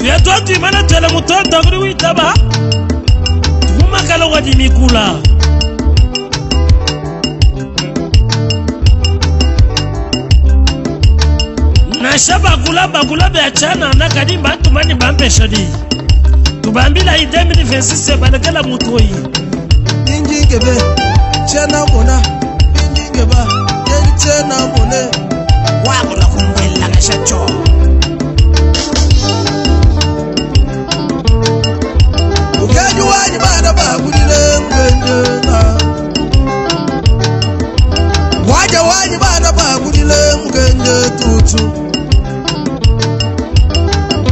Vya tuatu imana tuele mutoto kuri witaba Umakalo wadi mikula Nasha bakula beachana na kadi bantu mani bampeshadi Tubambila idemi ni fensise badakala mutoi Ninjigebe chena mona Ninjigeba Yeli chena mone Wabula kumwela kashacho Ukeju wani bada bagulile mgenje Waja wani bada bagulile mgenje tutu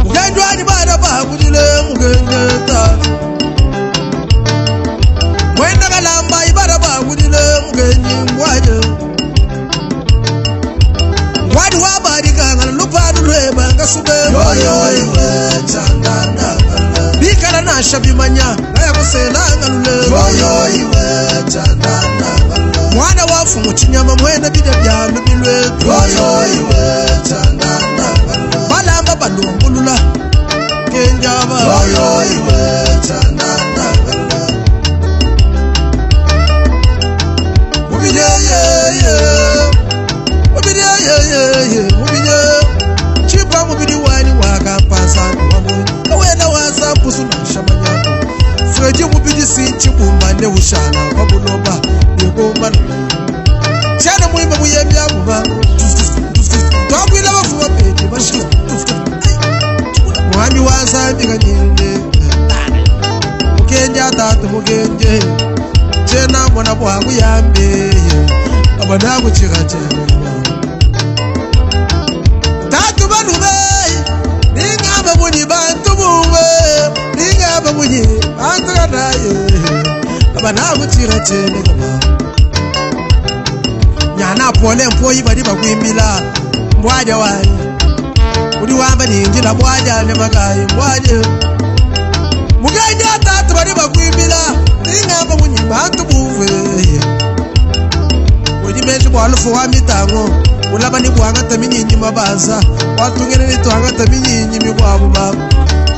Ukeju wani bada bagulile mgenje tatu Mwenda kalamba ibada bagulile mgenje mwaje Wadi wabadi kangana lupadu reba ngasube Yoyo iwe chandanda Bikala na shabimanya Naya kuselanga lule Yoyo iwe chandanda Mwana wafu muchinyama mwena bide byandu bilwetu Yoyo iwe chandanda Balamba balumbulula Kenjaba Yoyo iwe chandanda Mubide Mubide Chipa mubidi wani waka pasa Awena wasa pusu na shamanya Freji mubidi sinchi kumbane ushana Babuloba Yegomba Chana muimba muyembi ya kuba Tuwakwila wafuwa peji Bashi Mwami wasa mbika nyende Mukenje atatu mukenje Chena mwana mwangu yambe Abanaku chika chene Tatu banube Ningaba muni bantu buwe Ningaba muni bantu kanaye Abanaku chika chene Nyana pole mpoyi badi bakuimbila Mbwaja wani Udi wamba ninjila mbwaja nemagayi mbwaja Mugenja tatu badi bakuimbila Ningaba muni bantu buwe Udi meshi mwalufu wa mitango Ulaba ni buwanga taminyinyi mabaza Watungene ni tuwanga taminyinyi migwabu babu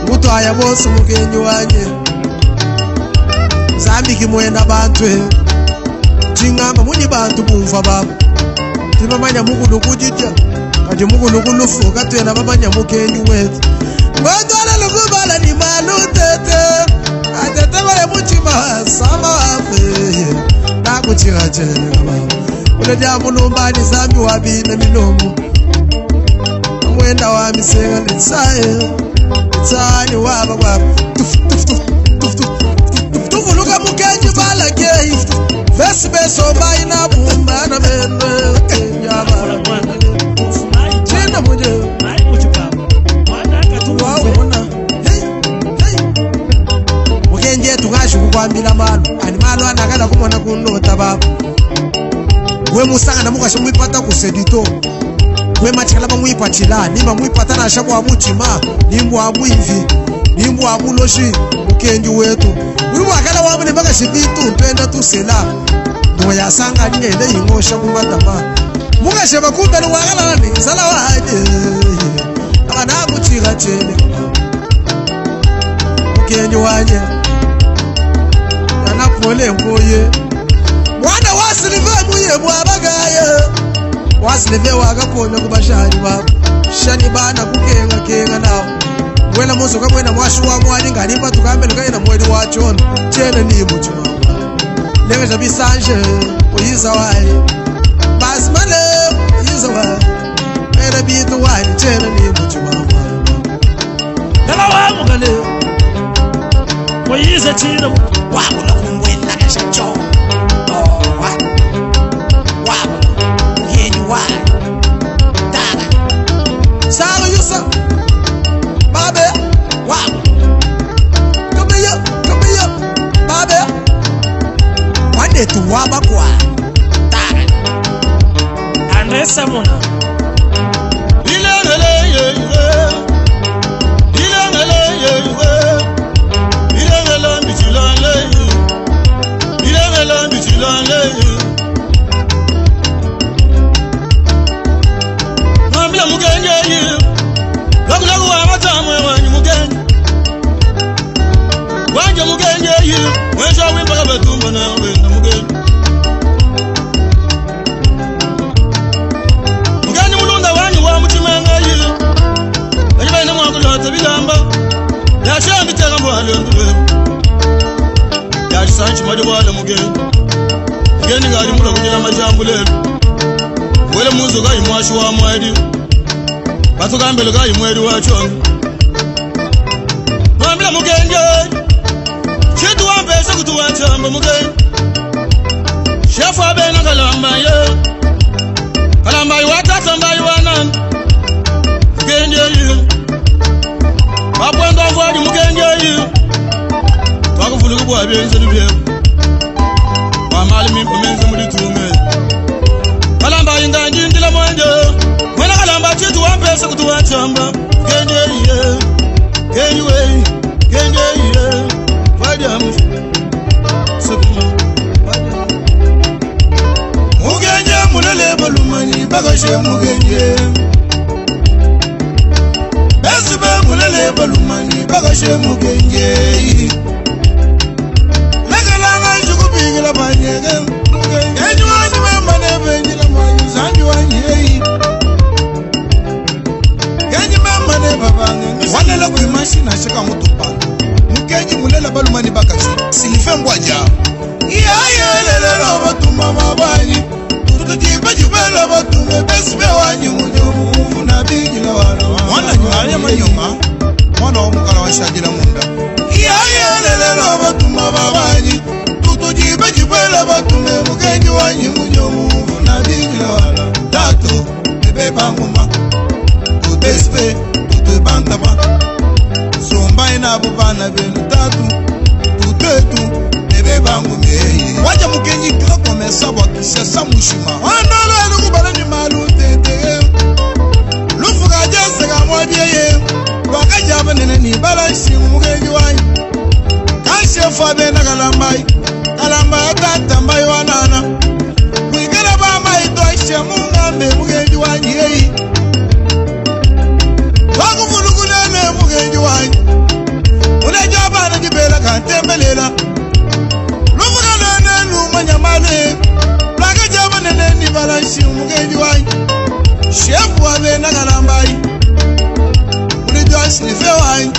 Ngutu haya bosu mugenji wanye Zambi kimwenda bantwe Chingamba muni bantu bumfa babu Timamanya mugulu kujitya Kaji mugulu kulufu Katwena mamanya mugenji wetu Ngwendwala lukubala ni malu tete Atete wale muchima sama wafe Nakuchira chene babu Uleja mulumbani zami wabine milomu Mwenda wa misenga litsae Litsani waba waba Tufuluka mukenji bala kei Vesi beso mbai na bumba na mende Kenyaba China muje Wawona Mukenji tungashi kukwambila malu Ani malu anakala kumona kunota babu We musanga na muka shimwipata kusedito We machikala mwipachila Nima mwipata na shabu wa muchima Nimbu wa muivi Nimbu wa muloshi Mukenji wetu Ulu wakala wa mwene baka shibitu Mpenda tu sela Mwoya sanga nile ingosha kumatama Muka sheba kumbe ni wakala ni Sala waje Akana muchika chene Mukenji wanye Yana pole mpoye Mwana wasilive muye mwabagaye Wasilive wakaponya kubashani babu Shani bana kukenga nao Mwena muso kamwena mwashi wa mwani Ngalimba tukambe nukayena mwedi wachonu Chene ni muchima Lenge jabi sanje Uyiza wai Basi mane Uyiza wai Mene bitu wai Chene ni muchima Nala wangu kale Uyiza chino Wangu na kumwela kashacho Tu waba kwa Andresa mona Mambila mugenje yi Lagu wa matamu wa mugenje gari mula kunyela majambulelo wele muzo ga imwashi wa mwedi baso gambele ga imwedi wa chonga mwambila mugenge chitu wampesa kutuwa chamba mugenge shefu abena kalamba ye kalamba iwatata mba iwanan mugenge ye mapwendo mvwadi mugenge ye twakufulu kubwa byenze lubyeku mamali mimpumenze muri tume kalamba inganji ndila mwende mwena kalamba chitu wampesa kutuwa chamba mugenge ye anyway Vadiam Mugenje mulele balumani bagashe mugenje Besube mulele balumani bagashe mugenje Legalanga jukubigila banyege Mugenje wani mama nebenjila mwanyi zanji wanyi Genji mama ne babange Wanela kuimashina shika mutupana Mugenji mulela balumani bakashi Silife mbwaja Lelo batuma mabanyi Tutujiba jibela batume Besbe wanyi munyomu Nabigila wana Wana nyanya manyoma Wana omukala wa shajila munda Lelo batuma mabanyi Tutujiba jibela batume Mugenji wanyi munyomu Nabigila wana Tatu Bebe banguma Tutespe Tutu bantaba Somba ina bubana benu tatu Tutetu Bebe bangu mei Waja mukenyi kila komesa wakisha samushima Wanalo elu kubala ni malu tete Lufuka jase kamwabie ye Wakajaba nene ni bala shimu mukenyi wanyi Kashe fabe na kalambai Kalambai katambai wanana Mwikala bama ito ashe mungambe mukenyi wanyi yei Wakufulukulele mukenyi wanyi Unajaba na jibela kantembelela Lufuka nene lumanyamale Plaka jaba nene ni balanshi mugenji wanyi Shefu wabe na kalambai Unijua snife wanyi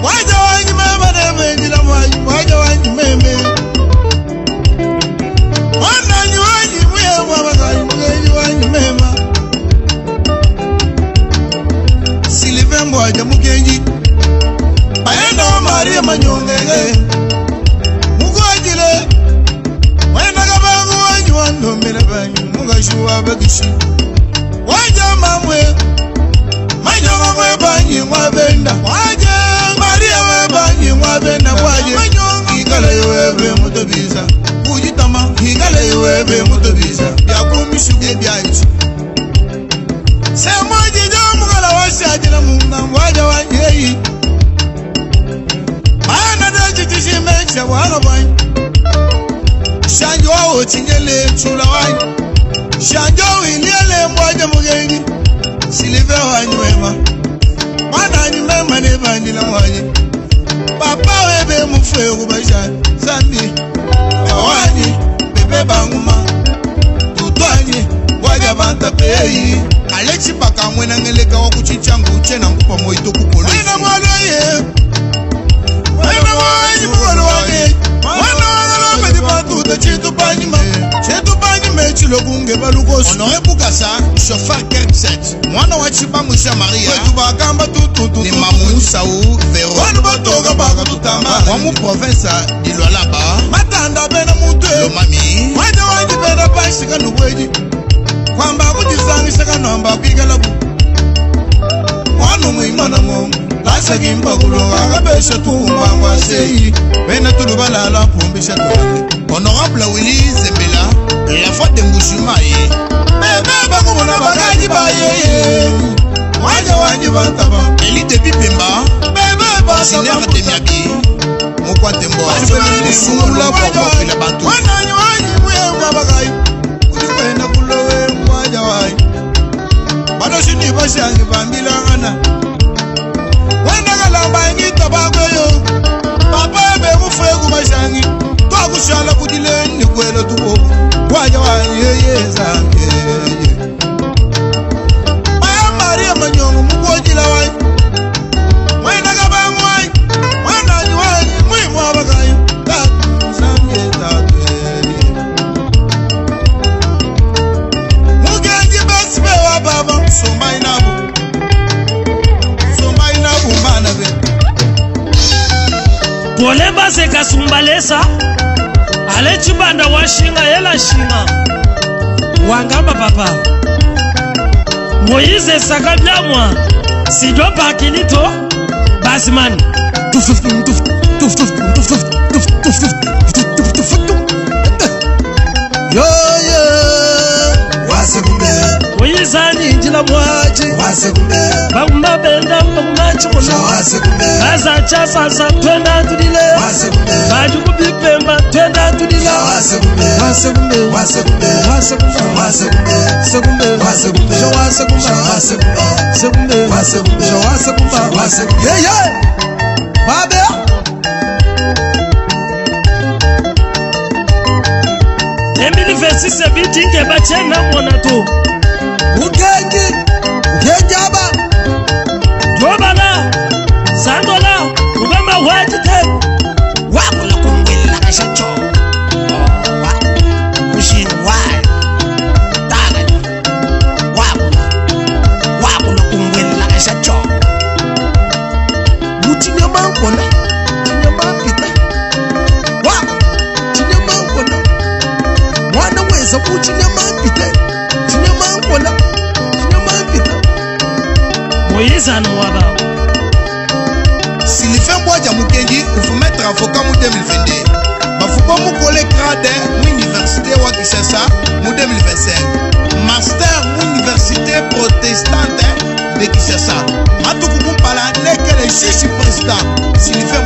Waja wanyi mema neme njila wanyi Waja wanyi meme Wananyi wanyi mwema wakari mugenji wanyi mema Silife mwaja mugenji Bayenda wa Maria manyongege Mugwajile Wenda kabangu wanyu wandomile banyu Mugashuwa bagishi Waja mamwe Manyonga mwe banyi mwabenda Waje Maria mwe banyi mwabenda Waje Hikala yuwebe mutobisa Ujitama Hikala yuwebe mutobisa Yakumishuge byayichi Semoji jamugala washajina muna Waja wanyeyi Chichimecha wala wanyi Shanjo wao chingele chula wanyi Shanjo iliele mwaja mugengi Silive wanyi wema Wananyi mema nevandila wanyi Papa webe mufwe kubasha Zambi Wanyi Bebe banguma Tutwanyi Waja banta peyi Alechi baka mwena ngeleka wakuchichangu Uchena mkupa moito kupolo Wena mwalo ye Wena wanyi mwalo wanyi Wana wana medi batuta Chetu banyi mechilo kunge balukosu Honore Bukasa, chauffeur Kerkset Mwana wachipa Mwisha Maria Wetu bakamba tututu Ni mamu Saou Vero Wanu batoga baka tutama Wamu province Ilwalaba Matanda bena mutwe Lomami Waja wanyi bena pashika nubweji Kwamba kujizangi shaka nomba kigalabu Wanu mwimana momu Lasa gimba kulonga kabesha tumba mwaseyi Bena tulubala la pumbisha tuwale Honorable Willy Zembela La faute de Moussoumaye Bebe bakumuna bagaji baye Waja wanyi bantaba Elite Bipemba Bebe basa Sinera Demiabi Mukwa tembo Sungula kwa kila bantu Wananyi wanyi mwe mbagayi Kujikwena kulowe mwaja wanyi Bado shini bashangi bambila ngana Wenda kalamba ingi tabakwe yo Papa ebe mufwe kumashangi Twa kushala kudile ni kwelo tubo Waja wanyi yeye zange Maya Maria manyongo mkwojila wanyi Wenda kabangu wanyi Wenda nyi wanyi mwimu wabakayo Tatu zange tatu Kasumbalesa ale chibanda washinga yela shinga wangamba papa Moïse sakabyamwa sijo pakilito basman yo wasekumbe Moïse njila mwaji wasekumbe bagumba benda bagumachi kuna wasekumbe kaza chasa za twenda tudile wasekumbe baju kubipemba twenda tudile wasekumbe wasekumbe wasekumbe wasekumbe wasekumbe sekumbe wasekumbe jo wasekumbe wasekumbe sekumbe wasekumbe jo wasekumbe wasekumbe yeah yeah babe Emily Vesise bitinge bachena mwana tu ugengi aba Jobala Sandola Ugama wajite Wakula kumbwela kashacho Kushini wai Taga Wakula kumbwela kashacho Mutinyama nkona Tinyama pita Tinyama nkona Mwana weza mutinyama pita Tinyama nkona Tinyama pita Moïse anouaba Sylvain Boadja Mukendi il faut mettre avocat mu 2022 bafuko mu kole grade mu université wa Kinshasa mu 2025 master mu université protestante de Kinshasa atuku kumpala nekele chichi président Sylvain